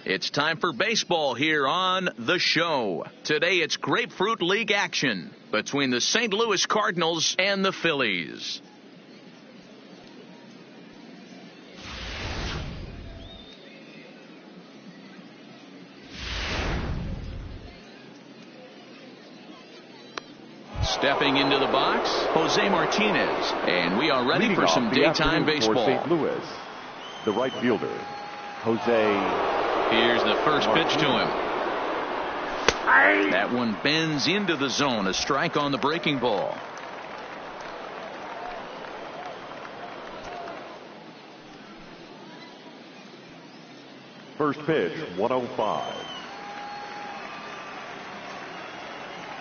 It's time for baseball here on The Show. Today it's Grapefruit League action between the St. Louis Cardinals and the Phillies. Stepping into the box, Jose Martinez. And we are ready for some daytime baseball. For St. Louis, the right fielder, Jose. Here's the first pitch to him. That one bends into the zone. A strike on the breaking ball. First pitch, 105.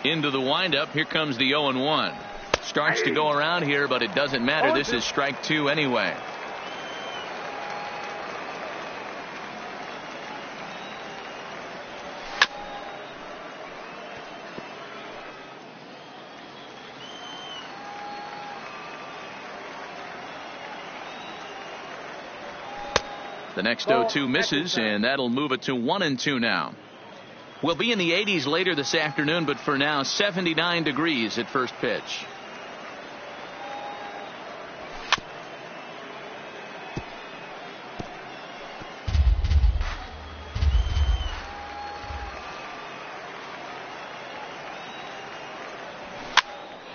Into the windup. Here comes the 0-1. Starts to go around here, but it doesn't matter. This is strike two anyway. The next 0-2 misses, and that'll move it to 1-2 now. We'll be in the 80s later this afternoon, but for now, 79 degrees at first pitch.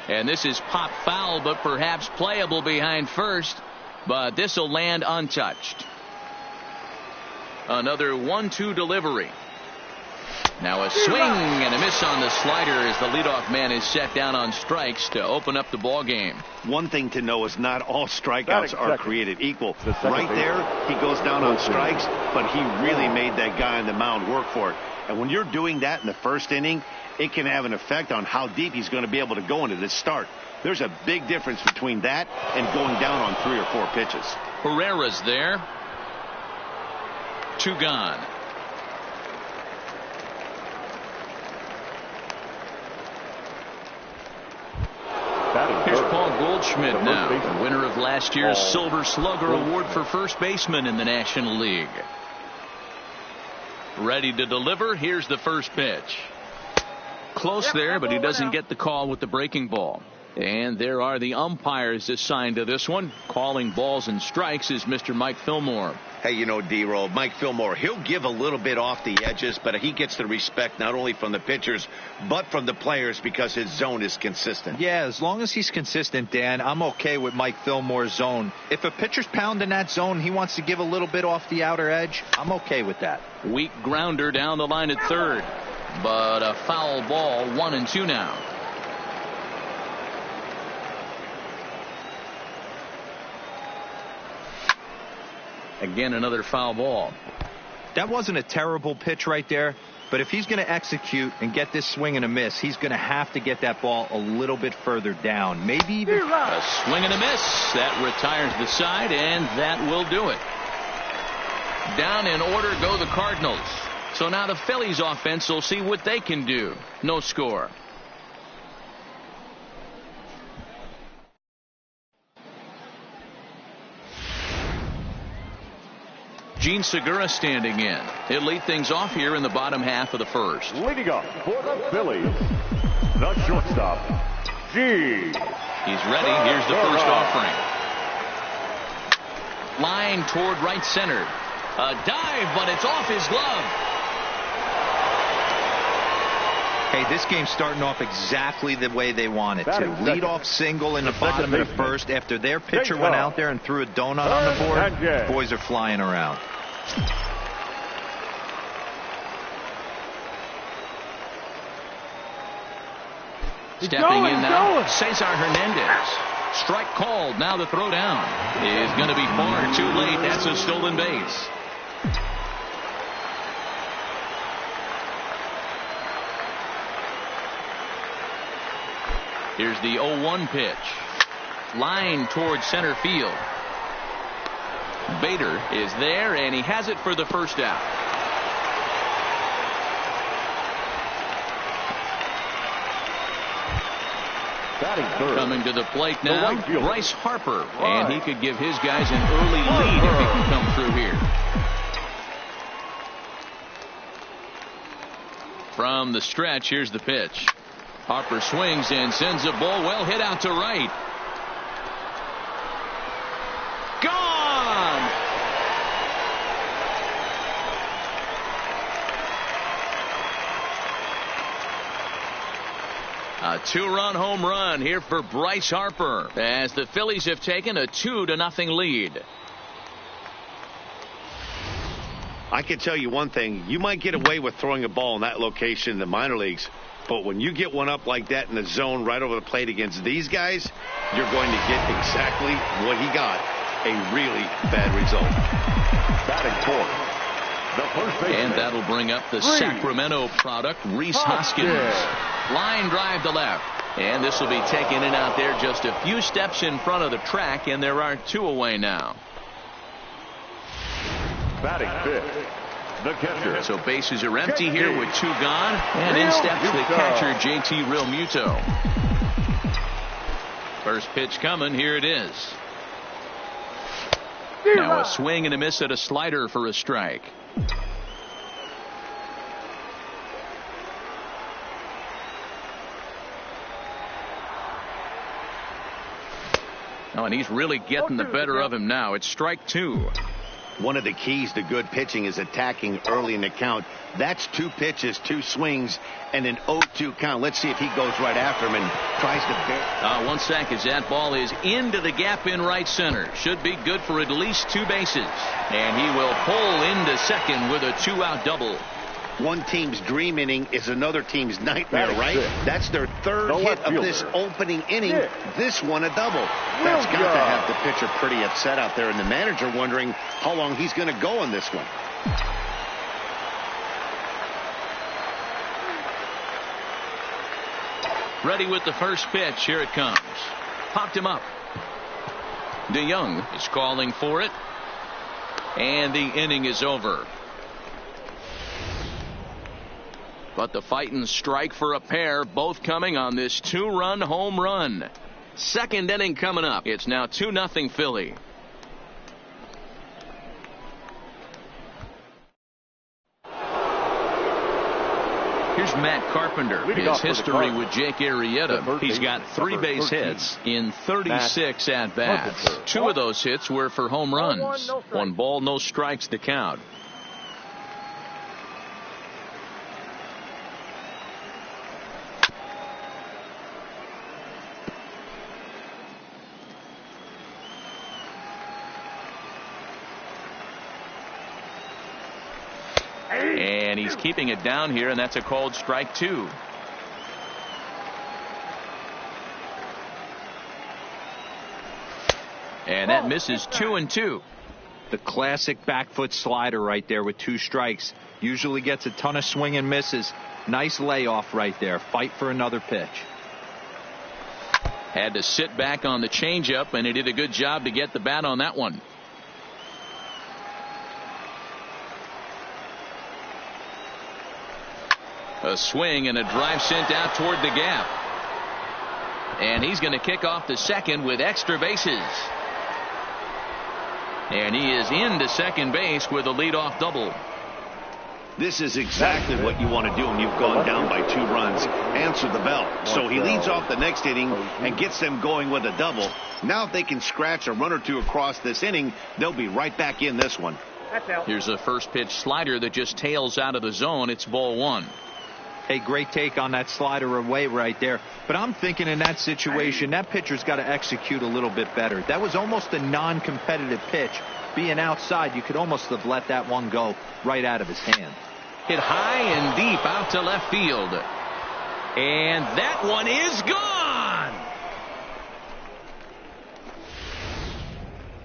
And this is pop foul, but perhaps playable behind first, but this will land untouched. Another 1-2 delivery. Now a swing and a miss on the slider as the leadoff man is set down on strikes to open up the ball game. One thing to know is not all strikeouts are created equal. Right there, he goes down on strikes, but he really made that guy on the mound work for it. And when you're doing that in the first inning, it can have an effect on how deep he's going to be able to go into this start. There's a big difference between that and going down on 3 or 4 pitches. Herrera's there. 2 gone. Here's Paul Goldschmidt now, the winner of last year's Silver Slugger Award for first baseman in the National League. Ready to deliver. Here's the first pitch. Close there, but he doesn't get the call with the breaking ball. And there are the umpires assigned to this one. Calling balls and strikes is Mr. Mike Fillmore. Hey, you know, D-Roll, Mike Fillmore, he'll give a little bit off the edges, but he gets the respect not only from the pitchers, but from the players because his zone is consistent. Yeah, as long as he's consistent, Dan, I'm okay with Mike Fillmore's zone. If a pitcher's pounding that zone, he wants to give a little bit off the outer edge, I'm okay with that. Weak grounder down the line at third, but a foul ball, 1-2 now. Again, another foul ball. That wasn't a terrible pitch right there, but if he's going to execute and get this swing and a miss, he's going to have to get that ball a little bit further down. Maybe even a swing and a miss. That retires the side, and that will do it. Down in order go the Cardinals. So now the Phillies offense will see what they can do. No score. Gene Segura standing in. He'll lead things off here in the bottom half of the first. Leading up for the Phillies, the shortstop, Gene. He's ready. Here's the first offering. Line toward right center. A dive, but it's off his glove. Hey, this game's starting off exactly the way they want it to. Lead off single in the bottom of the first after their pitcher went out there and threw a donut on the board. The boys are flying around. Stepping in now, Cesar Hernandez. Strike called. Now the throw down is going to be far too late. That's a stolen base. Here's the 0-1 pitch. Line towards center field. Bader is there, and he has it for the first out. Coming to the plate now, Bryce Harper, and he could give his guys an early lead if he can come through here. From the stretch, here's the pitch. Harper swings and sends a ball well hit out to right. Gone! A 2-run home run here for Bryce Harper as the Phillies have taken a 2-0 lead. I can tell you one thing. You might get away with throwing a ball in that location in the minor leagues, but when you get one up like that in the zone right over the plate against these guys, you're going to get exactly what he got, a really bad result. Batting fourth, the first baseman. And that'll bring up the Sacramento product, Rhys Hoskins. Line drive to left. And this will be taken in out there just a few steps in front of the track, and there are 2 away now. Batting fifth, the catcher. So bases are empty here with 2 gone. And in steps the catcher, JT Realmuto. First pitch coming. Here it is. Now a swing and a miss at a slider for a strike. Oh, and he's really getting the better of him now. It's strike 2. One of the keys to good pitching is attacking early in the count. That's 2 pitches, 2 swings, and an 0-2 count. Let's see if he goes right after him and tries to... 1 sec as that ball is into the gap in right center. Should be good for at least 2 bases. And he will pull into second with a 2-out double. One team's dream inning is another team's nightmare, right? That's their 3rd hit of this opening inning. This one a double. That's got to have the pitcher pretty upset out there, and the manager wondering how long he's going to go on this one. Ready with the first pitch. Here it comes. Popped him up. DeYoung is calling for it. And the inning is over. But the fighting strike for a pair, both coming on this 2-run home run. Second inning coming up. It's now 2-0 Philly. Here's Matt Carpenter. His history with Jake Arrieta. He's got 3 base hits in 36 at-bats. 2 of those hits were for home runs. 1 ball, no strikes to count. And he's keeping it down here, and that's a called strike 2. And that misses 2-2. The classic back foot slider right there with 2 strikes. Usually gets a ton of swing and misses. Nice layoff right there. Fight for another pitch. Had to sit back on the changeup, and he did a good job to get the bat on that one. A swing and a drive sent out toward the gap. And he's going to kick off the second with extra bases. And he is into second base with a leadoff double. This is exactly what you want to do when you've gone down by 2 runs. Answer the bell. So he leads off the next inning and gets them going with a double. Now if they can scratch a run or 2 across this inning, they'll be right back in this one. Here's a first pitch slider that just tails out of the zone. It's ball 1. Hey, great take on that slider away right there. But I'm thinking in that situation, that pitcher's got to execute a little bit better. That was almost a non-competitive pitch. Being outside, you could almost have let that one go right out of his hand. Hit high and deep out to left field. And that one is gone.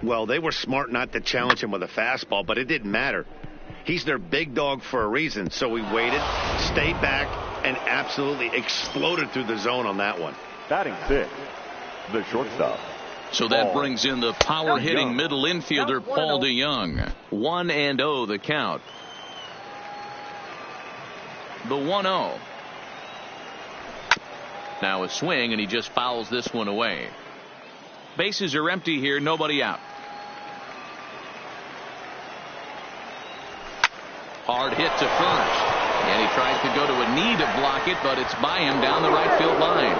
Well, they were smart not to challenge him with a fastball, but it didn't matter. He's their big dog for a reason, so he waited, stayed back, and absolutely exploded through the zone on that one. Batting 6, the shortstop. So that brings in the power-hitting middle infielder, Paul DeYoung. 1-0 the count. The 1-0. Now a swing, and he just fouls this one away. Bases are empty here, nobody out. Hard hit to first. And he Tries to go to a knee to block it, but it's by him down the right field line.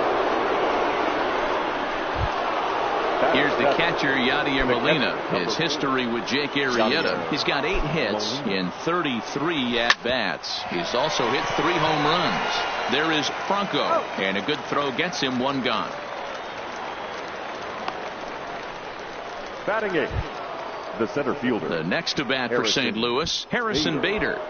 Here's the catcher, Yadier Molina. His history with Jake Arrieta. He's got 8 hits in 33 at-bats. He's also hit 3 home runs. There is Franco, and a good throw gets him 1 gone. Batting 8, the center fielder. The next to bat for St. Louis, Harrison Bader.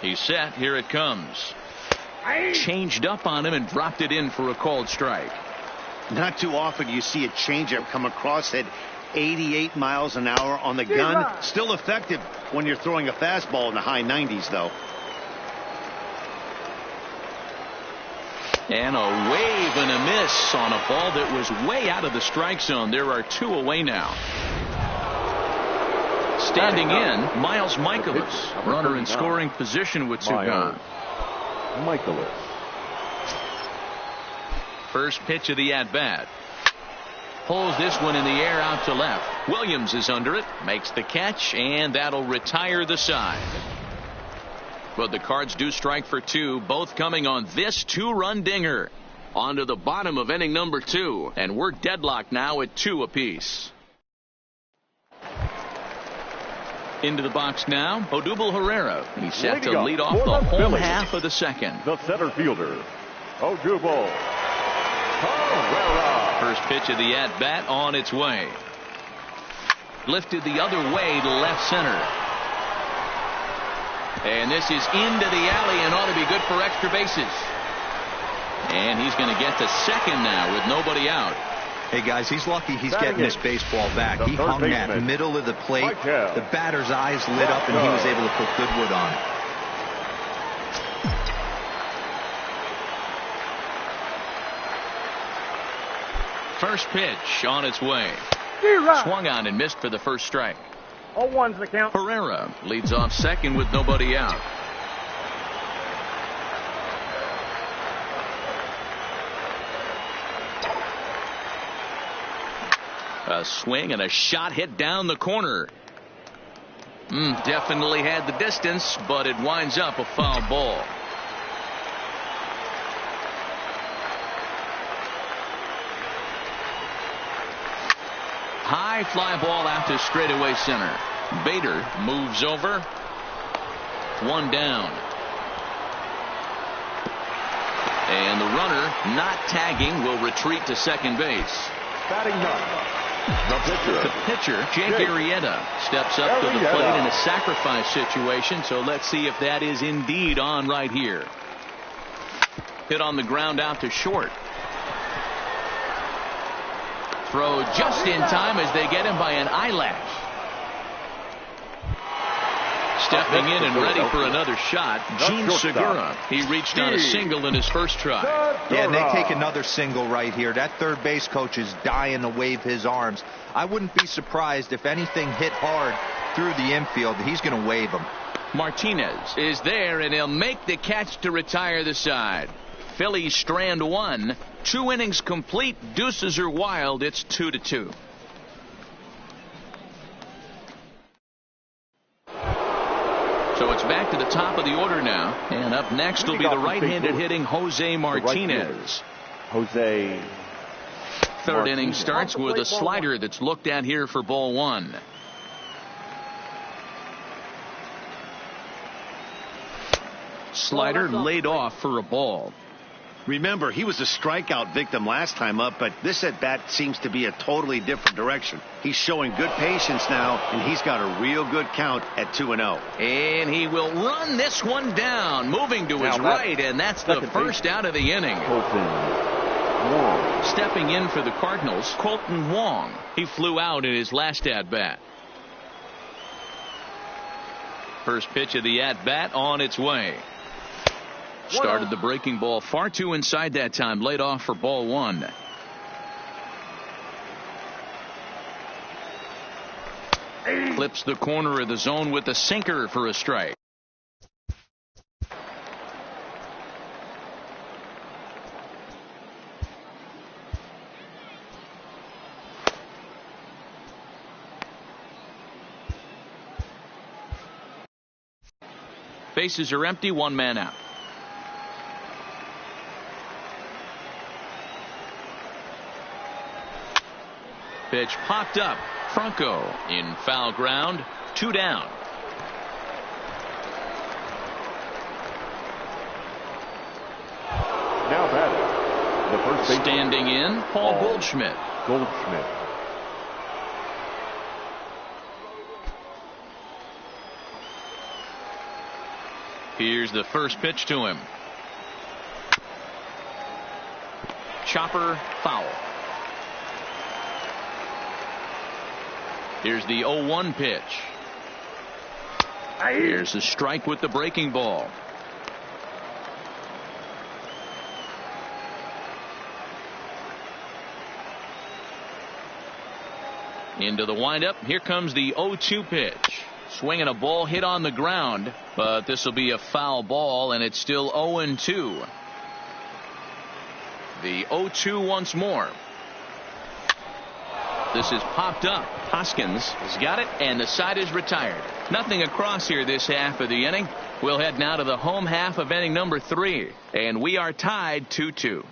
He's set. Here it comes. Changed up on him and dropped it in for a called strike. Not too often you see a changeup come across at 88 miles an hour on the gun. Still effective when you're throwing a fastball in the high 90s, though. And a wave and a miss on a ball that was way out of the strike zone. There are 2 away now. Standing in, Miles Michaelis, runner in scoring position with 2 gone. Michaelis. First pitch of the at-bat. Pulls this one in the air out to left. Williams is under it, makes the catch, and that'll retire the side. But the Cards do strike for 2, both coming on this 2-run dinger. On to the bottom of inning number 2, and we're deadlocked now at 2 apiece. Into the box now, Odubel Herrera. He's set to lead off the home half of the second. The center fielder, Odubel Herrera. First pitch of the at-bat on its way. Lifted the other way to left center. And this is into the alley and ought to be good for extra bases. And he's going to get to second now with nobody out. Hey, guys, he's lucky he's getting this baseball back. He hung that middle of the plate. The batter's eyes lit up, and he was able to put good wood on it. First pitch on its way. Swung on and missed for the first strike. 0-1's the count. Herrera leads off second with nobody out. A swing and a shot hit down the corner. Definitely had the distance, but it winds up a foul ball. High fly ball out to straightaway center. Bader moves over. 1 down. And the runner, not tagging, will retreat to second base. Batting 9. The pitcher, Jake Arrieta, steps up to the plate in a sacrifice situation, so let's see if that is indeed on right here. Hit on the ground out to short. Throw just in time as they get him by an eyelash. Stepping in and ready for another shot, Gene Segura. He reached on a single in his first try. Yeah, and they take another single right here. That third base coach is dying to wave his arms. I wouldn't be surprised if anything hit hard through the infield. He's going to wave them. Martinez is there, and he'll make the catch to retire the side. Phillies strand 1. 2 innings complete. Deuces are wild. It's 2-2. So it's back to the top of the order now. And up next will be the right-handed hitting Jose Martinez. Jose. Third inning starts with a slider that's looked at here for ball 1. Slider laid off for a ball. Remember, he was a strikeout victim last time up, but this at-bat seems to be a totally different direction. He's showing good patience now, and he's got a real good count at 2-0. And he will run this one down, moving to his right, and that's the first out of the inning. Stepping in for the Cardinals, Colton Wong. He flew out in his last at-bat. First pitch of the at-bat on its way. Started the breaking ball far too inside that time. Laid off for ball 1. Clips the corner of the zone with a sinker for a strike. Bases are empty, one man out. Pitch popped up. Franco in foul ground. 2 down. Now batting, the first baseman. Standing in, Paul Goldschmidt. Here's the first pitch to him. Chopper, foul. Here's the 0-1 pitch. Here's a strike with the breaking ball. Into the windup. Here comes the 0-2 pitch. Swinging a ball hit on the ground, but this will be a foul ball, and it's still 0-2. The 0-2 once more. This is popped up. Hoskins has got it, and the side is retired. Nothing across here this half of the inning. We'll head now to the home half of inning number 3, and we are tied 2-2.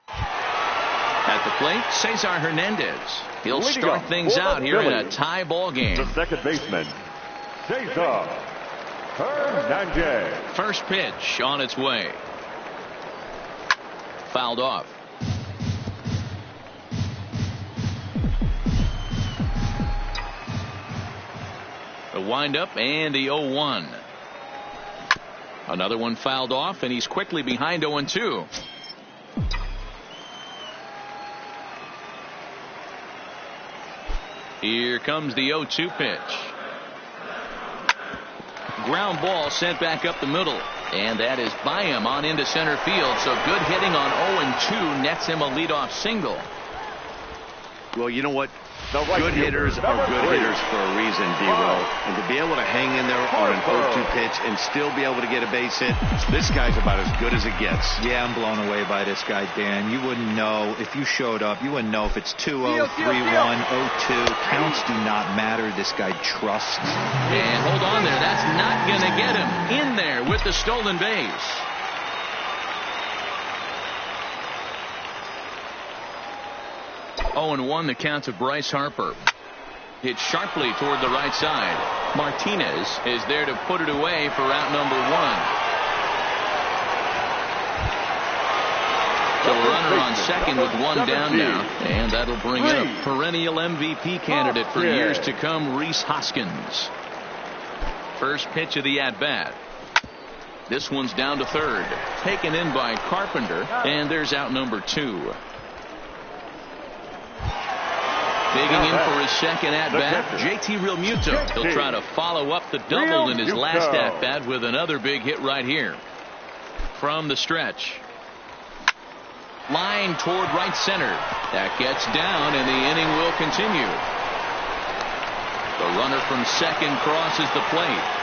At the plate, Cesar Hernandez. He'll start things out here in a tie ball game. The second baseman, Cesar Hernandez. First pitch on its way. Fouled off. The windup and the 0-1. Another one fouled off, and he's quickly behind 0-2. Here comes the 0-2 pitch. Ground ball sent back up the middle. And that is by him on into center field. So good hitting on 0-2 nets him a leadoff single. Well, you know what? Good hitters are good hitters for a reason, D-Row. And to be able to hang in there on an 0-2 pitch and still be able to get a base hit, this guy's about as good as it gets. Yeah, I'm blown away by this guy, Dan. You wouldn't know if you showed up. You wouldn't know if it's 2-0, 3-1, 0-2. Counts do not matter. This guy trusts. And hold on there. That's not going to get him in there with the stolen base. Oh, and 1 the count to Bryce Harper. Hit sharply toward the right side. Martinez is there to put it away for out number 1. So a runner on second with 1 down now. And that'll bring in a perennial MVP candidate for years to come, Rhys Hoskins. First pitch of the at-bat. This one's down to third. Taken in by Carpenter. And there's out number 2. Digging in for his second at-bat, JT Realmuto. He'll try to follow up the double in his last at-bat with another big hit right here. From the stretch. Line toward right center. That gets down, and the inning will continue. The runner from second crosses the plate.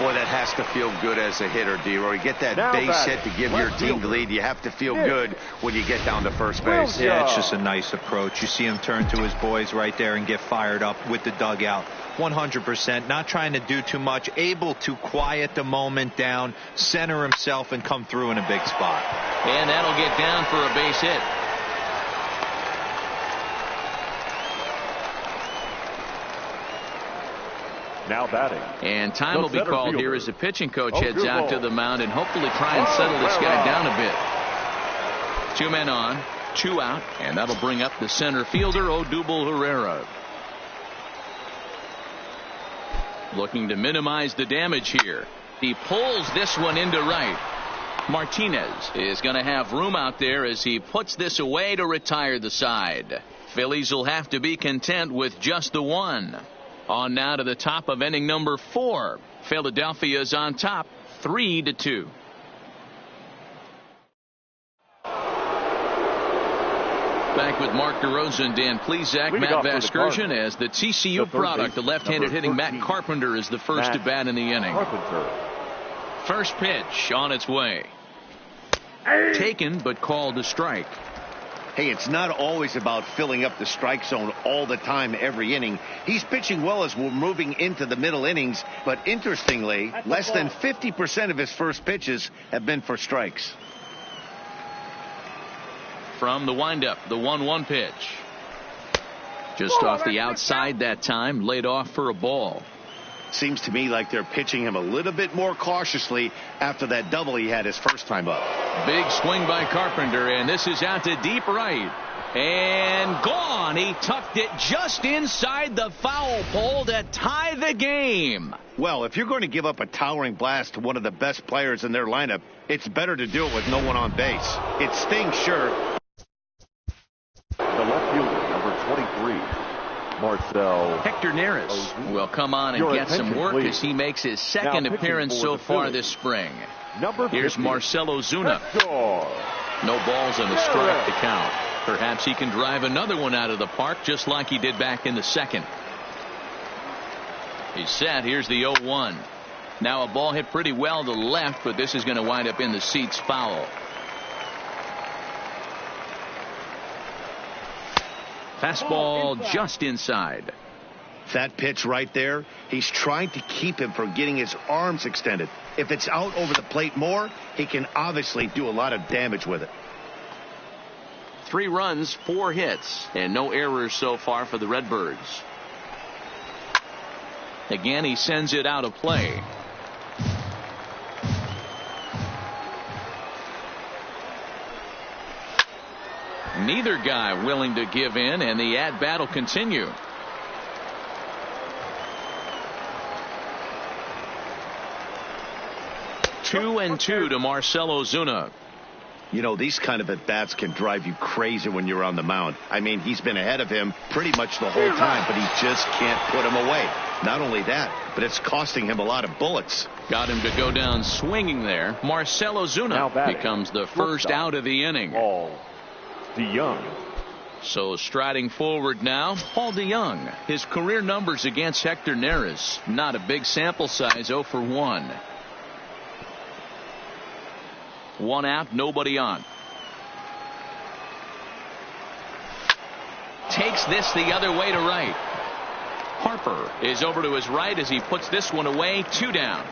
Boy, that has to feel good as a hitter, D-Roy. You get that base hit to give your team the lead. You have to feel good when you get down to first base. Yeah, it's just a nice approach. You see him turn to his boys right there and get fired up with the dugout. 100%. Not trying to do too much. Able to quiet the moment down, center himself, and come through in a big spot. And that'll get down for a base hit. Now batting. And time will be called here as the pitching coach heads out to the mound and hopefully try and settle this guy down a bit. 2 men on, 2 out, and that'll bring up the center fielder, Odubel Herrera. Looking to minimize the damage here. He pulls this one into right. Martinez is going to have room out there as he puts this away to retire the side. Phillies will have to be content with just the 1. On now to the top of inning number 4. Philadelphia's on top, 3-2. Back with Mark DeRosa and Dan Plesac, Matt Vasgersian as the TCU product. The left-handed hitting Matt Carpenter is the first to bat in the inning. First pitch on its way. Taken but called a strike. Hey, it's not always about filling up the strike zone all the time every inning. He's pitching well as we're moving into the middle innings, but interestingly, less than 50% of his first pitches have been for strikes. From the windup, the 1-1 pitch. Just off the outside that time, laid off for a ball. Seems to me like they're pitching him a little bit more cautiously after that double he had his first time up. Big swing by Carpenter, and this is out to deep right. And gone. He tucked it just inside the foul pole to tie the game. Well, if you're going to give up a towering blast to one of the best players in their lineup, it's better to do it with no one on base. It stings, sure. The left fielder, number 23, Marcel. Hector Neris will come on and get some work as he makes his second appearance so far this spring. Here's Marcell Ozuna. No balls and a strike to count. Perhaps he can drive another one out of the park just like he did back in the second. He's set. Here's the 0-1. Now a ball hit pretty well to the left, but this is going to wind up in the seats foul. Fastball just inside. That pitch right there, he's trying to keep him from getting his arms extended. If it's out over the plate more, he can obviously do a lot of damage with it. 3 runs, 4 hits, and no errors so far for the Redbirds. Again, he sends it out of play. Neither guy willing to give in, and the at-bat will continue. Two and two to Marcell Ozuna. You know, these kind of at-bats can drive you crazy when you're on the mound. I mean, he's been ahead of him pretty much the whole time, but he just can't put him away. Not only that, but it's costing him a lot of bullets. Got him to go down swinging there. Marcell Ozuna becomes the first out of the inning. Paul DeYoung. So striding forward now, Paul DeYoung. His career numbers against Hector Neris. Not a big sample size, 0 for 1. 1 out, nobody on. Takes this the other way to right. Harper is over to his right as he puts this one away. 2 down.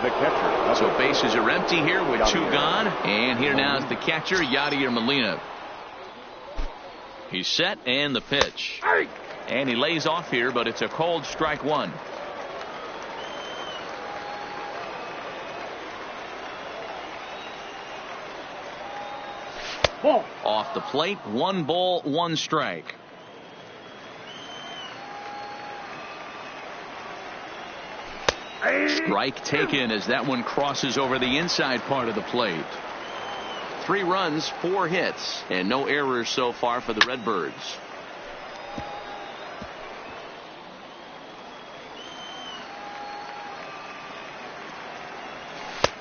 The catcher. So bases are empty here with 2 gone. And here now is the catcher, Yadier Molina. He's set and the pitch. And he lays off here, but it's a cold strike 1. Off the plate, 1 ball, 1 strike. Strike taken as that one crosses over the inside part of the plate. 3 runs, 4 hits, and no errors so far for the Redbirds.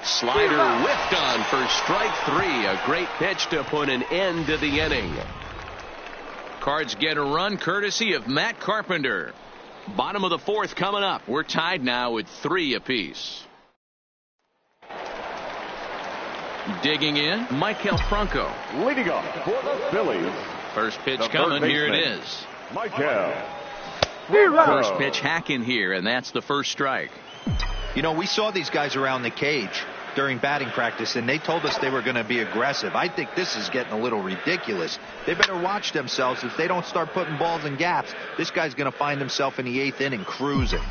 Slider whiffed on for strike 3. A great pitch to put an end to the inning. Cards get a run courtesy of Matt Carpenter. Bottom of the 4th coming up. We're tied now with 3 apiece. Digging in, Maikel Franco. Leading off for the Phillies. First pitch coming. Here it is. Maikel. First pitch hacking here, and that's the first strike. You know, we saw these guys around the cage during batting practice, and they told us they were going to be aggressive. I think this is getting a little ridiculous. They better watch themselves. If they don't start putting balls in gaps, this guy's going to find himself in the 8th inning cruising.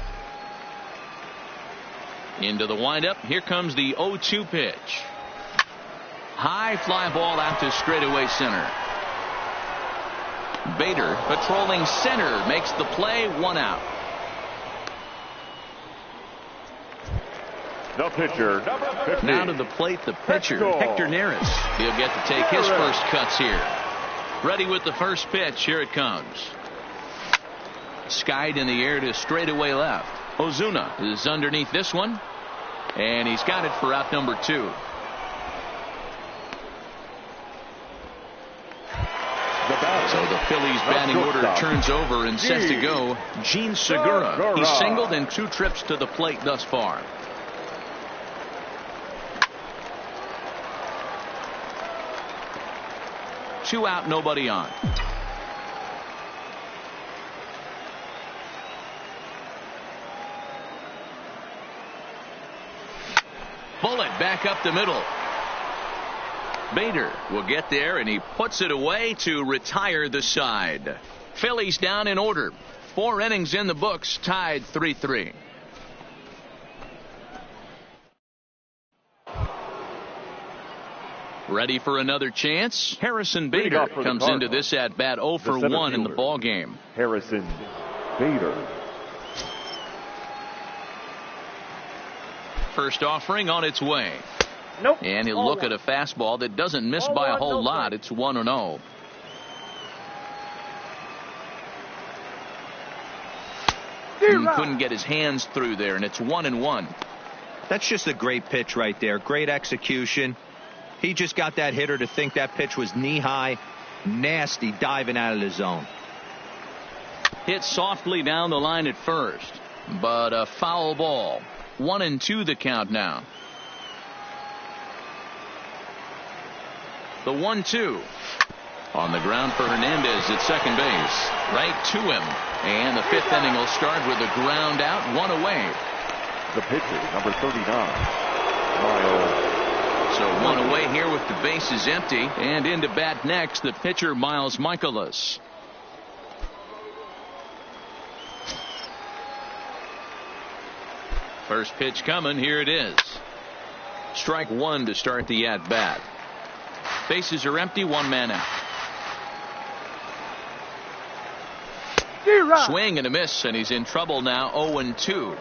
Into the windup. Here comes the 0-2 pitch. High fly ball out to straightaway center. Bader patrolling center makes the play. 1 out. The pitcher, number 50. Now to the plate, the pitcher, Hector Neris. He'll get to take his first cuts here. Ready with the first pitch. Here it comes. Skied in the air to straightaway left. Ozuna is underneath this one, and he's got it for out number 2. So the Phillies batting order turns over and sets to go. Gene Segura. He's singled in 2 trips to the plate thus far. 2 out, nobody on. Bullet back up the middle. Bader will get there, and he puts it away to retire the side. Phillies down in order. 4 innings in the books, tied 3-3. Ready for another chance? Harrison Bader comes into this at bat 0 for 1 in the ball game. Harrison Bader. First offering on its way. Nope. And he'll look at a fastball that doesn't miss by a whole lot. It's 1-0. Couldn't get his hands through there, and it's 1-1. That's just a great pitch right there. Great execution. He just got that hitter to think that pitch was knee-high. Nasty diving out of the zone. Hit softly down the line at first, but a foul ball. 1-2 the count now. The 1-2 on the ground for Hernandez at second base, right to him, and the 5th inning will start with a ground out, 1 away. The pitcher, number 39, Miles. So 1 away here with the bases empty, and into bat next the pitcher Miles Michaelis. First pitch coming. Here it is. Strike 1 to start the at bat. Bases are empty. 1 man out. Swing and a miss, and he's in trouble now. 0-2.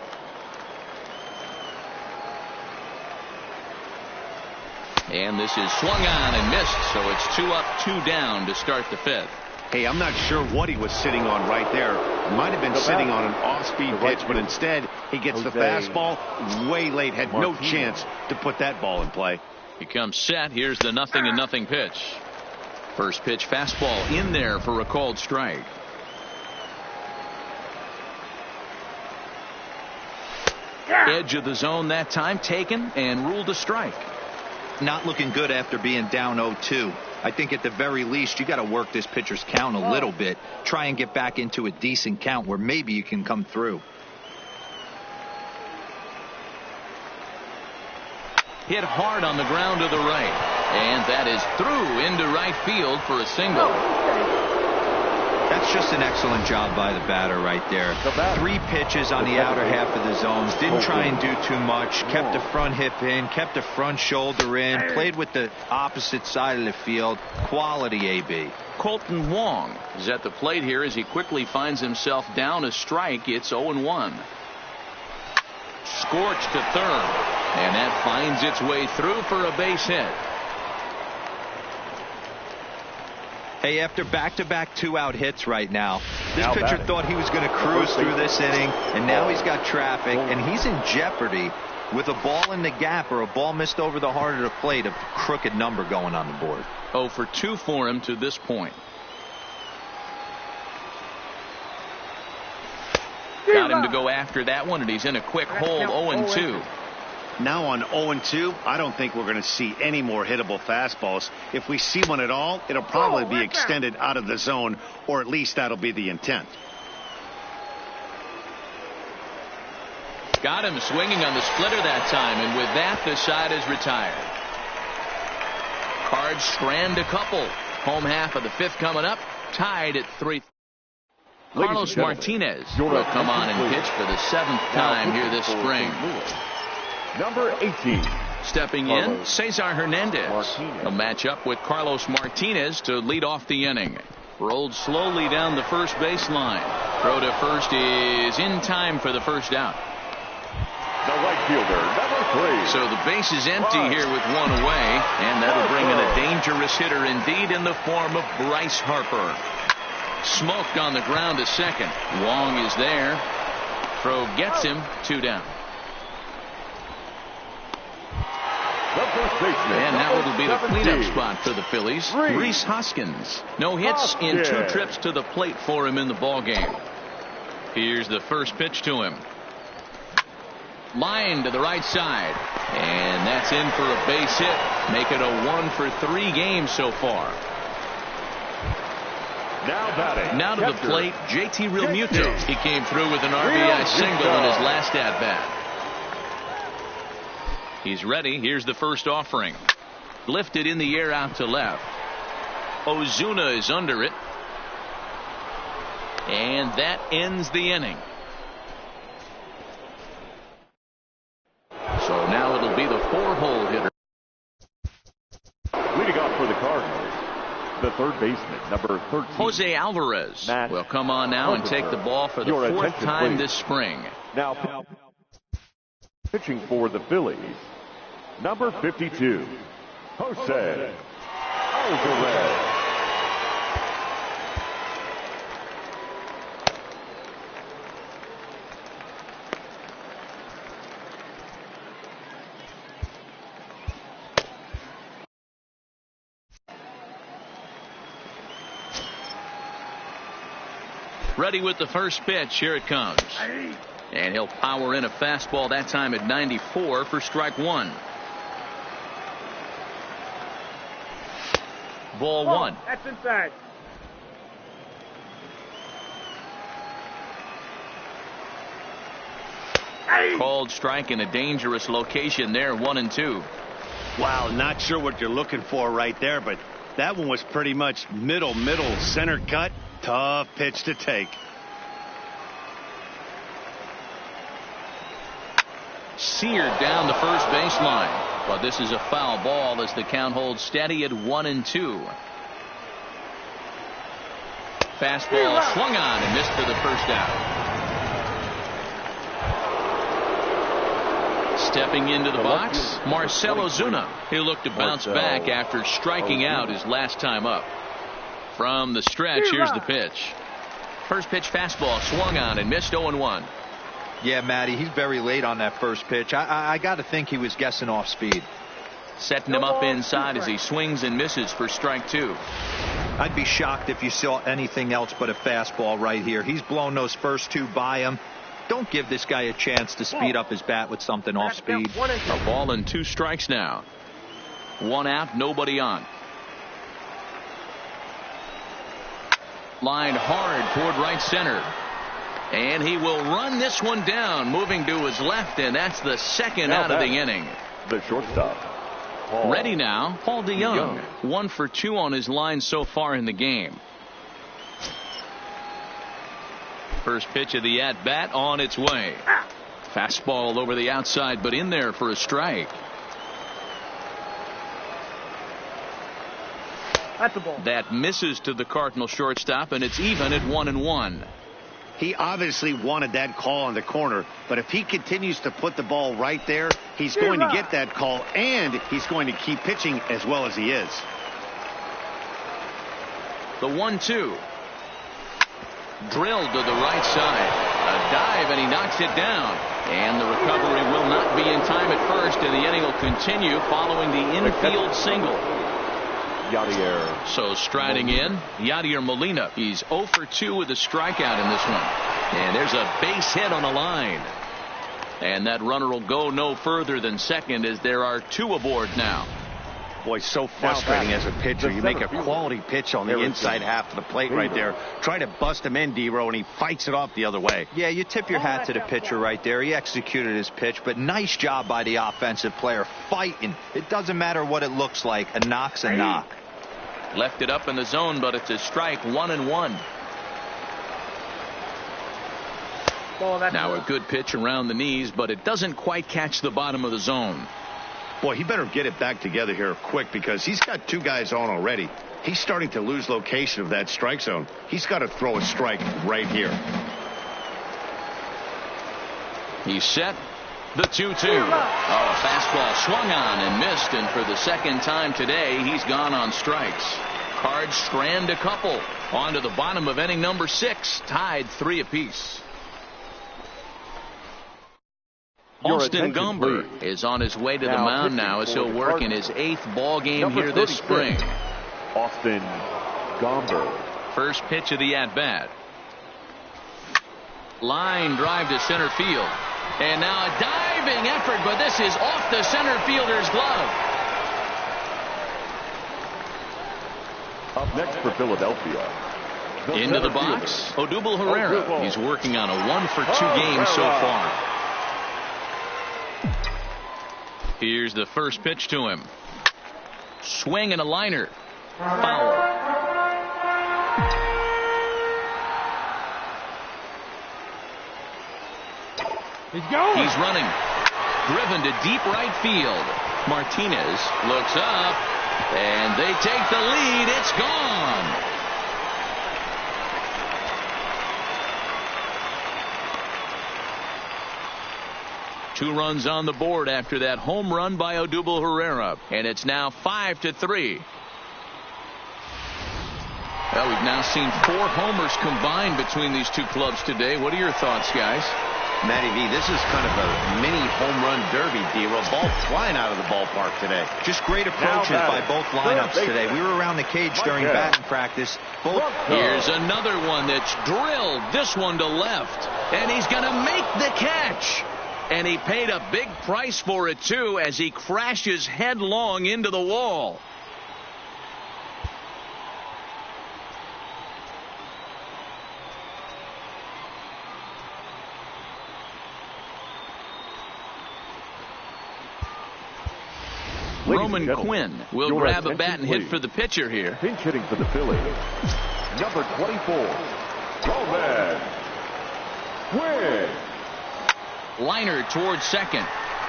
And this is swung on and missed, so it's 2 up, 2 down to start the 5th. Hey, I'm not sure what he was sitting on right there. Might have been sitting on an off-speed pitch, but instead he gets the fastball way late. Had no chance to put that ball in play. He comes set. Here's the 0-0 pitch. First pitch fastball in there for a called strike. Edge of the zone that time taken and ruled a strike. Not looking good after being down 0-2. I think at the very least you got to work this pitcher's count a little bit. Try and get back into a decent count where maybe you can come through. Hit hard on the ground to the right, and that is through into right field for a single. That's just an excellent job by the batter right there. 3 pitches on the outer half of the zones. Didn't try and do too much. Kept the front hip in. Kept the front shoulder in. Played with the opposite side of the field. Quality AB. Colton Wong is at the plate here as he quickly finds himself down a strike. It's 0-1. Scorched to third, and that finds its way through for a base hit. Hey, after back-to-back 2-out hits right now, this pitcher thought he was going to cruise through this inning, and now he's got traffic, and he's in jeopardy with a ball in the gap or a ball missed over the heart of the plate, a crooked number going on the board. 0 for 2 for him to this point. Got him to go after that one, and he's in a quick hole. 0-2. Now on 0-2, I don't think we're going to see any more hittable fastballs. If we see one at all, it'll probably be extended out of the zone, or at least that'll be the intent. Got him swinging on the splitter that time, and with that, the side is retired. Cards strand a couple. Home half of the 5th coming up, tied at 3. Carlos Martinez will come on and pitch for the 7th time here this spring. Number 18. Stepping in, Cesar Hernandez. A matchup with Carlos Martinez to lead off the inning. Rolled slowly down the first baseline. Throw to first is in time for the first out. The right fielder, number 3. So the base is empty here with 1 away, and that'll bring in a dangerous hitter indeed in the form of Bryce Harper. Smoked on the ground to second. Wong is there. Throw gets him. 2 down. And now it'll be the cleanup spot for the Phillies. Rhys Hoskins. No hits in 2 trips to the plate for him in the ballgame. Here's the first pitch to him. Line to the right side. And that's in for a base hit. Make it a 1 for 3 games so far. Now to the plate, JT Realmuto. He came through with an RBI single in his last at-bat. He's ready. Here's the first offering. Lifted in the air out to left. Ozuna is under it. And that ends the inning. So now it'll be the 4-hole hitter. Leading off for the Cardinals, the third baseman, number 13. Jose Alvarez will come on now and take the ball for the fourth time this spring. Now pitching for the Phillies, number 52, Jose Alvarez. Ready with the first pitch. Here it comes. And he'll power in a fastball, that time at 94 for strike one. Ball one. That's inside. Called strike in a dangerous location there, 1-2. Wow, not sure what you're looking for right there, but that one was pretty much middle, center cut. Tough pitch to take. Seared down the first baseline. But this is a foul ball as the count holds steady at 1-2. Fastball swung on and missed for the first out. Stepping into the box, Marcell Ozuna. He looked to bounce back after striking out his last time up. From the stretch, here's the pitch. First pitch fastball swung on and missed, 0-1. Yeah, Matty, he's very late on that first pitch. I got to think he was guessing off speed. Setting him up inside as he swings and misses for strike two. I'd be shocked if you saw anything else but a fastball right here. He's blown those first two by him. Don't give this guy a chance to speed up his bat with something off speed. A ball and 2 strikes now. 1 out, nobody on. Line hard toward right center. And he will run this one down, moving to his left, and that's the second out of the inning. The shortstop. Ready now, Paul DeYoung. 1 for 2 on his line so far in the game. First pitch of the at-bat on its way. Fastball over the outside, but in there for a strike. That's a ball. That misses to the Cardinal shortstop, and it's even at 1-1. He obviously wanted that call on the corner, but if he continues to put the ball right there, he's going to get that call, and he's going to keep pitching as well as he is. The 1-2. Drilled to the right side. A dive, and he knocks it down. And the recovery will not be in time at first, and the inning will continue following the infield single. Yadier. So striding in, Yadier Molina. He's 0 for 2 with a strikeout in this one. And there's a base hit on the line. And that runner will go no further than second as there are 2 aboard now. Boy, so frustrating as a pitcher. You make a quality pitch on the inside half of the plate right there. Try to bust him in, D-Row, and he fights it off the other way. Yeah, you tip your hat to the pitcher right there. He executed his pitch, but nice job by the offensive player fighting. It doesn't matter what it looks like. A knock's a knock. Left it up in the zone, but it's a strike, 1-1. Now a good pitch around the knees, but it doesn't quite catch the bottom of the zone. Boy, he better get it back together here quick because he's got 2 guys on already. He's starting to lose location of that strike zone. He's got to throw a strike right here. He's set. The 2-2. Oh, fastball swung on and missed, and for the second time today, he's gone on strikes. Cards strand a couple. On to the bottom of inning number 6, tied 3 apiece. Austin Gomber is on his way to the mound now as he'll work in his 8th ball game here this spring. Austin Gomber. First pitch of the at-bat. Line drive to center field. And now a diving effort, but this is off the center fielder's glove. Up next for Philadelphia, Into the box, Odubel Herrera. He's working on a 1-for-2 game so far. Here's the first pitch to him. Swing and a liner. Foul. He's running. Driven to deep right field. Martinez looks up, and they take the lead. It's gone. Two runs on the board after that home run by Odubel Herrera, and it's now 5-3. Well, we've now seen 4 homers combined between these two clubs today. What are your thoughts, guys? Matty V, this is kind of a mini home run derby, D-Roll. Ball flying out of the ballpark today. Just great approaches by both lineups today. We were around the cage during batting practice. Here's another one that's drilled. This one to left. And he's going to make the catch. And he paid a big price for it, too, as he crashes headlong into the wall. Roman Quinn will grab a bat and hit for the pitcher here. Pinch hitting for the Phillies. Number 24, Roman Quinn. Liner towards second.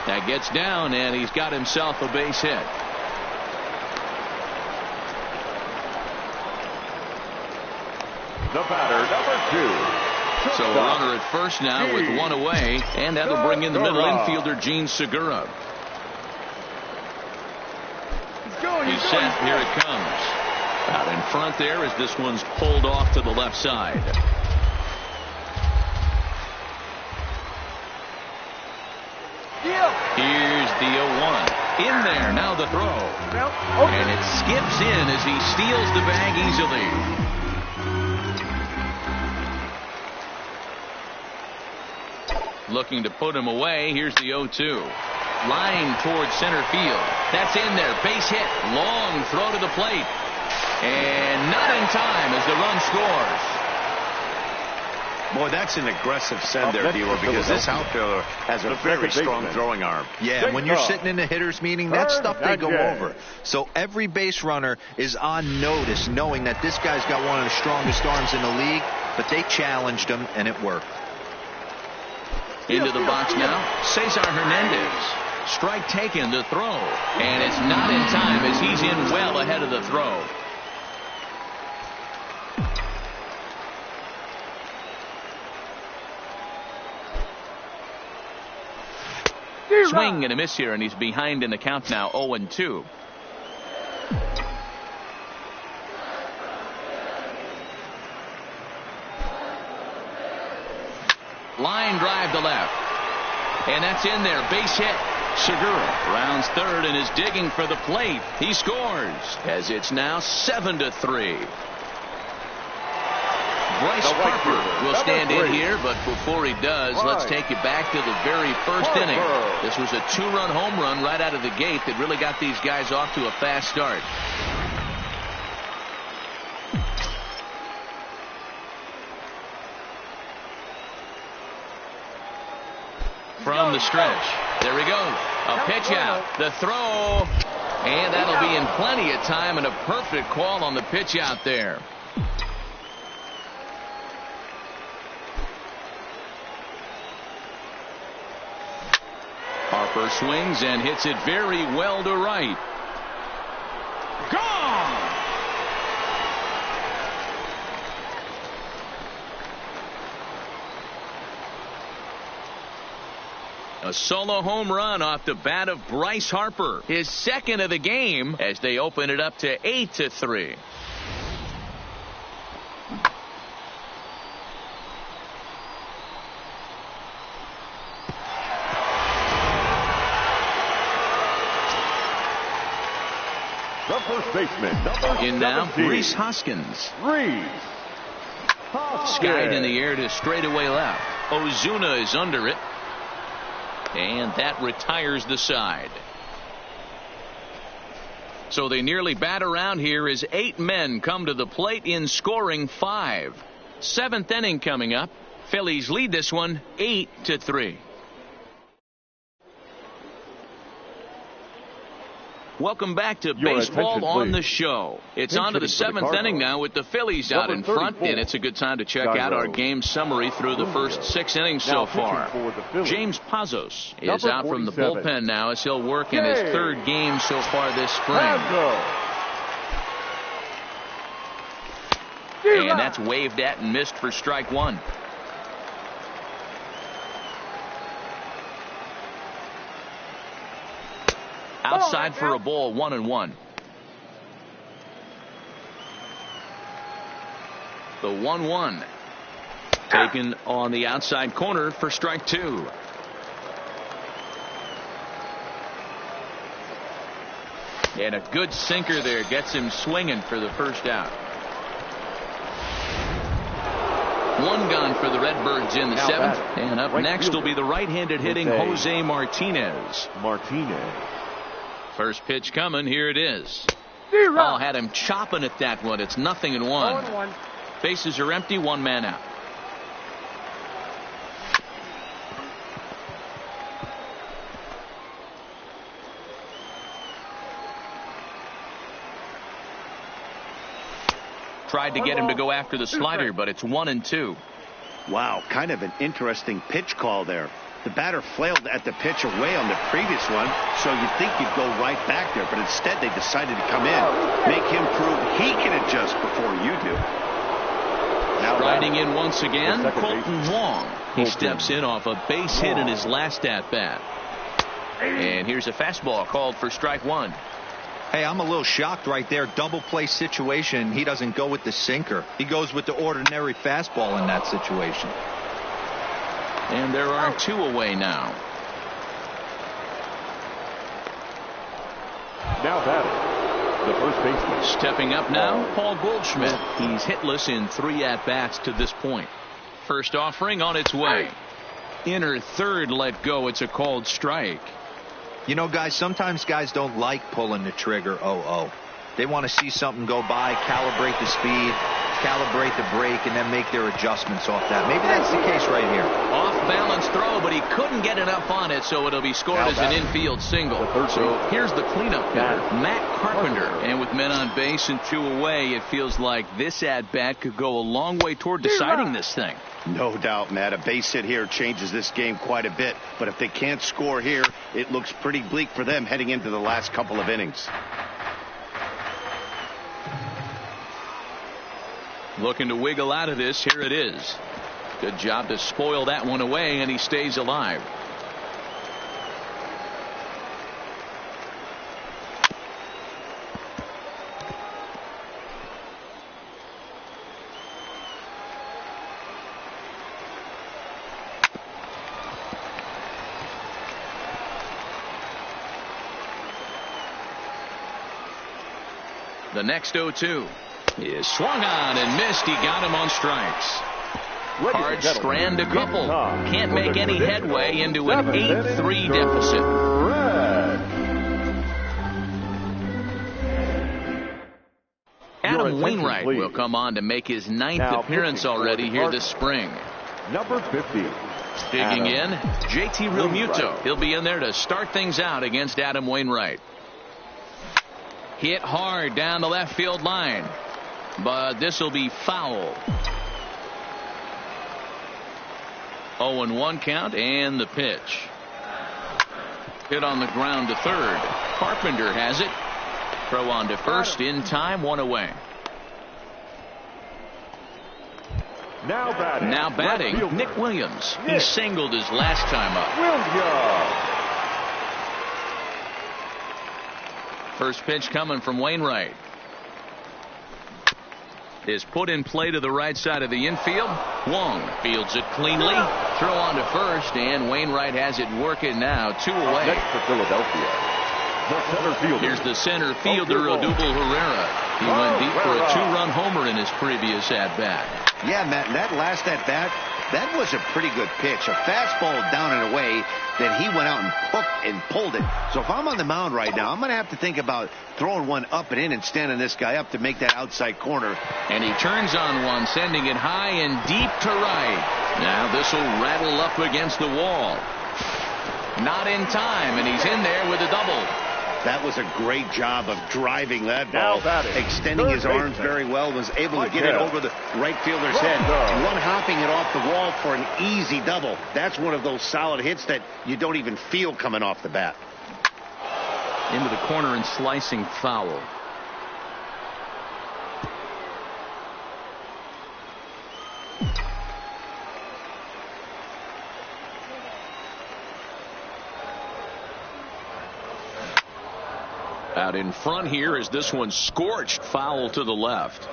That gets down, and he's got himself a base hit. The batter, number 2. So a runner at first now with 1 away, and that'll bring in the middle infielder, Gene Segura. He's set. Here it comes. Out in front there as this one's pulled off to the left side. Here's the 0-1. In there. Now the throw. And it skips in as he steals the bag easily. Looking to put him away. Here's the 0-2. Line towards center field. That's in there. Base hit. Long throw to the plate. And not in time as the run scores. Boy, that's an aggressive send there, D-Roll, because this outfielder has a very strong throwing arm. Yeah, when you're sitting in a hitter's meeting, that's stuff they go over. So every base runner is on notice, knowing that this guy's got one of the strongest arms in the league, but they challenged him, and it worked. Into the box now, Cesar Hernandez. Strike taken, the throw. And it's not in time as he's in well ahead of the throw. Swing and a miss here, and he's behind in the count now, 0-2. Line drive to left. And that's in there. Base hit. Segura rounds third and is digging for the plate. He scores as it's now 7-3. Bryce Harper will stand in here, but before he does, let's take you back to the very first inning. This was a 2-run home run right out of the gate that really got these guys off to a fast start. From the stretch. There he goes. A pitch out. The throw. And that'll be in plenty of time, and a perfect call on the pitch out there. Harper swings and hits it very well to right. Gone! A solo home run off the bat of Bryce Harper. His second of the game as they open it up to 8-3. The first baseman, number in now, 17. Rhys Hoskins. Hoskins. Skied in the air to straightaway left. Ozuna is under it. And that retires the side. So they nearly bat around here as 8 men come to the plate in scoring 5. 7th inning coming up. Phillies lead this one 8-3. Welcome back to Baseball on the Show. It's on to the 7th inning now with the Phillies out in front, and it's a good time to check out our game summary through the first 6 innings so far. James Pazos is out from the bullpen now as he'll work in his 3rd game so far this spring. And that's waved at and missed for strike 1. Outside for a ball, 1-1. The 1-1 taken on the outside corner for strike 2. And a good sinker there gets him swinging for the first out. 1 gone for the Redbirds in the 7th. And up next will be the right-handed hitting Jose Martinez. First pitch coming. Here it is. Oh, had him chopping at that one. It's 0-1. Bases are empty. 1 man out. Tried to get him to go after the slider, but it's 1-2. Wow, kind of an interesting pitch call there. The batter flailed at the pitch away on the previous one, so you'd think you'd go right back there, but instead they decided to come in, make him prove he can adjust before you do. Now riding in once again, Colton Wong. He steps in off a base hit in his last at-bat. And here's a fastball called for strike 1. Hey, I'm a little shocked right there. Double play situation. He doesn't go with the sinker. He goes with the ordinary fastball in that situation. And there are 2 away now. Now batting, the first baseman. Stepping up now, Paul Goldschmidt. He's hitless in 3 at-bats to this point. First offering on its way. Inner third let go. It's a called strike. You know, guys, sometimes guys don't like pulling the trigger 0-0. They want to see something go by, calibrate the speed, calibrate the brake, and then make their adjustments off that. Maybe that's the case right here. Off-balance throw, but he couldn't get enough on it, so it'll be scored as an infield single. So here's the cleanup hitter, Matt Carpenter. And with men on base and 2 away, it feels like this at-bat could go a long way toward deciding this thing. No doubt, Matt. A base hit here changes this game quite a bit. But if they can't score here, it looks pretty bleak for them heading into the last couple of innings. Looking to wiggle out of this. Here it is. Good job to spoil that one away, and he stays alive. The next 0-2 is swung on and missed. He got him on strikes. Cards strand a couple. Can't make any headway into an 8-3 deficit. Adam Wainwright will come on to make his 9th appearance already here this spring. Number 50. Digging in, JT Realmuto. He'll be in there to start things out against Adam Wainwright. Hit hard down the left field line, but this will be foul. 0-1 count, and the pitch. Hit on the ground to third. Carpenter has it. Throw on to first in time, 1 away. Now batting, Nick Williams. He singled his last time up. First pitch coming from Wainwright. Is put in play to the right side of the infield. Wong fields it cleanly. Throw on to first, and Wainwright has it working now. 2 away. Next for Philadelphia, the center fielder. Here's the center fielder, Odubel Herrera. He went deep for a 2-run homer in his previous at-bat. Yeah, Matt, that last at-bat, That was a pretty good pitch. A fastball down and away that he went out and pulled it. So if I'm on the mound right now, I'm going to have to think about throwing one up and in and standing this guy up to make that outside corner. And he turns on one, sending it high and deep to right. Now this will rattle up against the wall. Not in time, and he's in there with a double. That was a great job of driving that ball, extending his arms very well, was able to get it over the right fielder's head, one hopping it off the wall for an easy double. That's one of those solid hits that you don't even feel coming off the bat. Into the corner and slicing foul. Out in front here is this one scorched foul to the left.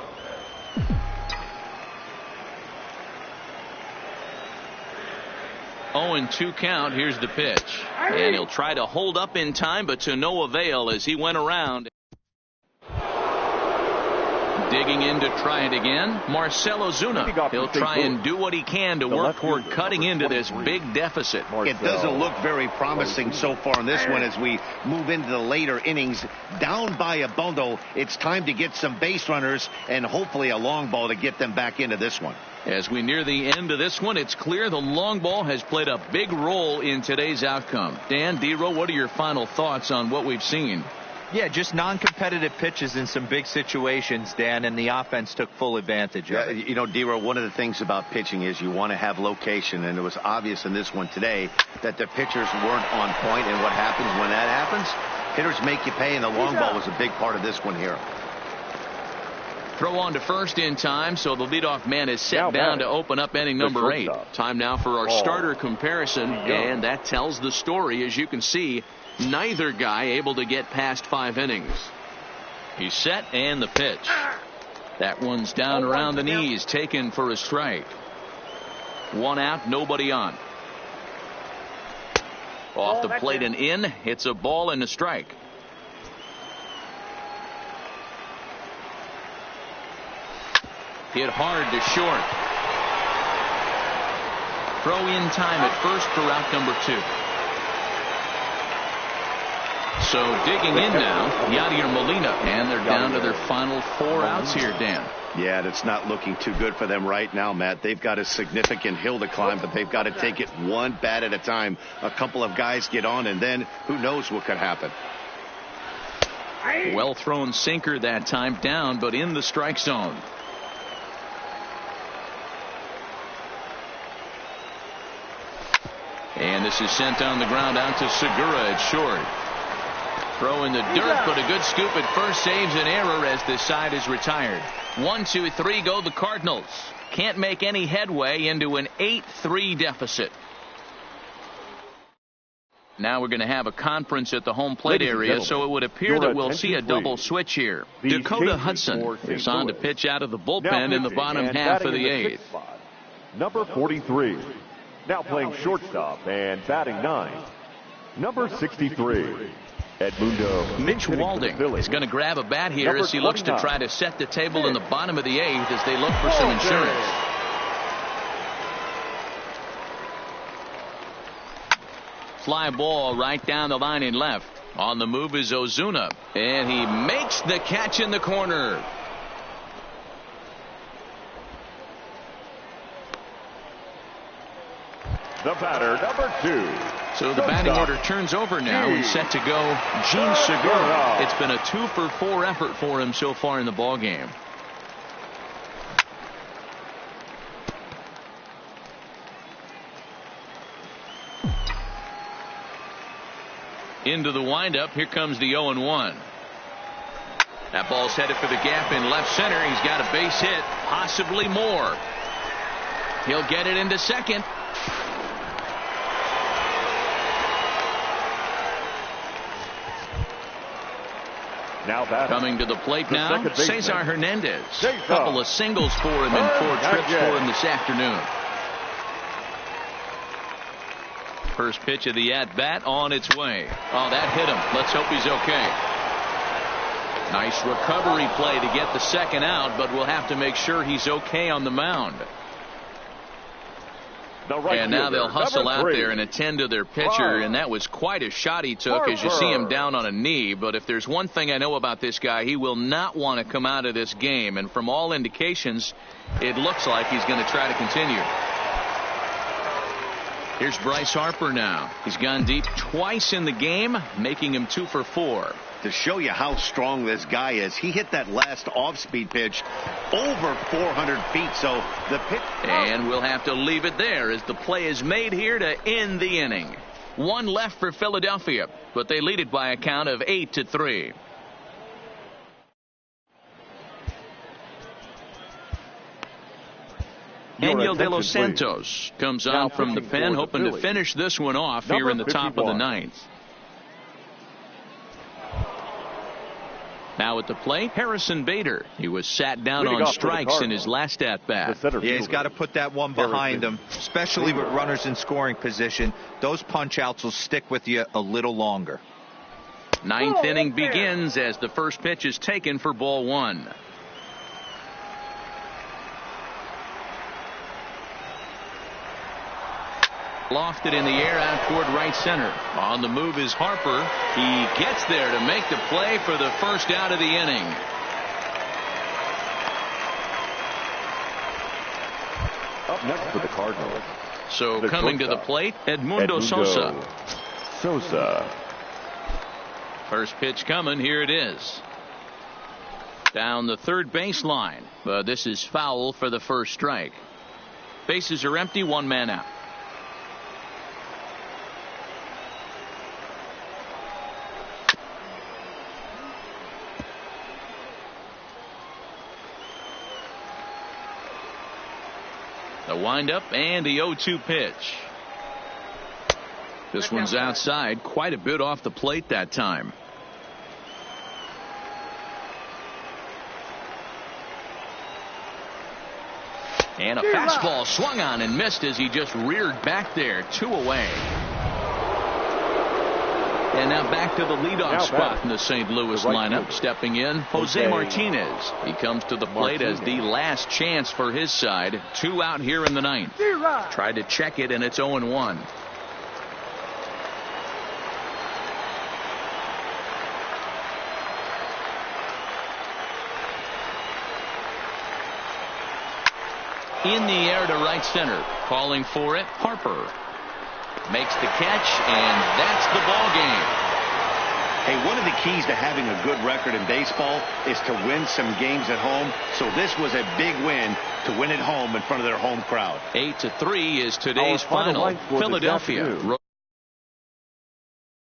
Oh, and 2 count. Here's the pitch. And he'll try to hold up in time, but to no avail as he went around. Digging in to try it again, Marcell Ozuna. He'll try and do what he can to work toward cutting into this big deficit. It doesn't look very promising so far in this one as we move into the later innings. Down by a bundle, it's time to get some base runners and hopefully a long ball to get them back into this one. As we near the end of this one, it's clear the long ball has played a big role in today's outcome. Dan, Dero, what are your final thoughts on what we've seen? Yeah, just non-competitive pitches in some big situations, Dan, and the offense took full advantage of it. You know, Dero, one of the things about pitching is you want to have location, and it was obvious in this one today that the pitchers weren't on point, and what happens when that happens? Hitters make you pay, and the long ball was a big part of this one here. Throw on to first in time, so the leadoff man is set down to open up inning number 8. Time now for our starter comparison, and that tells the story. As you can see, neither guy able to get past 5 innings. He's set, and the pitch. That one's down around the knees, taken for a strike. 1 out, nobody on. Off the plate and in. It's a ball and a strike. Hit hard to short. Throw in time at first for out number 2. So digging in now, Yadier Molina, and they're down to their final 4 outs here, Dan. Yeah, that's not looking too good for them right now, Matt. They've got a significant hill to climb, but they've got to take it one bat at a time. A couple of guys get on, and then who knows what could happen. Well thrown sinker that time, down, but in the strike zone. And this is sent on the ground out to Segura at short. Throw in the dirt, but a good scoop at first saves an error as this side is retired. 1, 2, 3 go the Cardinals. Can't make any headway into an 8-3 deficit. Now we're going to have a conference at the home plate area, so it would appear that we'll see a double switch here. Dakota Hudson is on to pitch out of the bullpen in the bottom half of the 8th. Number 43. Now playing shortstop and batting 9. Number 63. Edmundo. Mitch Walding is going to grab a bat here as he looks to try to set the table in the bottom of the 8th as they look for some insurance. Fly ball right down the line in left. On the move is Ozuna, and he makes the catch in the corner. The batter, number 2. So the batting order turns over now and set to go Jean Segura. It's been a 2-for-4 effort for him so far in the ball game. Into the windup. Here comes the 0-1. That ball's headed for the gap in left center. He's got a base hit, possibly more. He'll get it into second. Now coming to the plate now, Cesar Hernandez. A couple of singles for him and 4 trips for him this afternoon. First pitch of the at-bat on its way. Oh, that hit him. Let's hope he's okay. Nice recovery play to get the second out, but we'll have to make sure he's okay on the mound. And now they'll hustle out there and attend to their pitcher, and that was quite a shot he took as you see him down on a knee. But if there's one thing I know about this guy, he will not want to come out of this game. And from all indications, it looks like he's going to try to continue. Here's Bryce Harper now. He's gone deep twice in the game, making him 2 for 4. To show you how strong this guy is, he hit that last off-speed pitch over 400 feet. So the pitch. And we'll have to leave it there as the play is made here to end the inning. One left for Philadelphia, but they lead it by a count of 8-3. Daniel De Los Santos comes on from the pen, hoping to finish this one off here in the top of the ninth. Now at the plate, Harrison Bader. He was sat down on strikes in his last at-bat. Yeah, he's got to put that one behind him, especially with runners in scoring position. Those punch-outs will stick with you a little longer. Ninth inning begins as the first pitch is taken for ball 1. Lofted in the air out toward right center. On the move is Harper. He gets there to make the play for the first out of the inning. Up next for the Cardinals. So coming to the plate, Edmundo Sosa. First pitch coming. Here it is. Down the third baseline. But this is foul for the first strike. Bases are empty. One man out. The windup and the 0-2 pitch. This one's outside, quite a bit off the plate that time. And a fastball swung on and missed as he just reared back there. 2 away. And now back to the leadoff spot in the St. Louis lineup. Stepping in, Jose Martinez. He comes to the plate as the last chance for his side. 2 out here in the ninth. Tried to check it, and it's 0-1. In the air to right center. Calling for it, Harper. Makes the catch, and that's the ball game. Hey, one of the keys to having a good record in baseball is to win some games at home. So this was a big win to win at home in front of their home crowd. 8-3 is today's final. Philadelphia.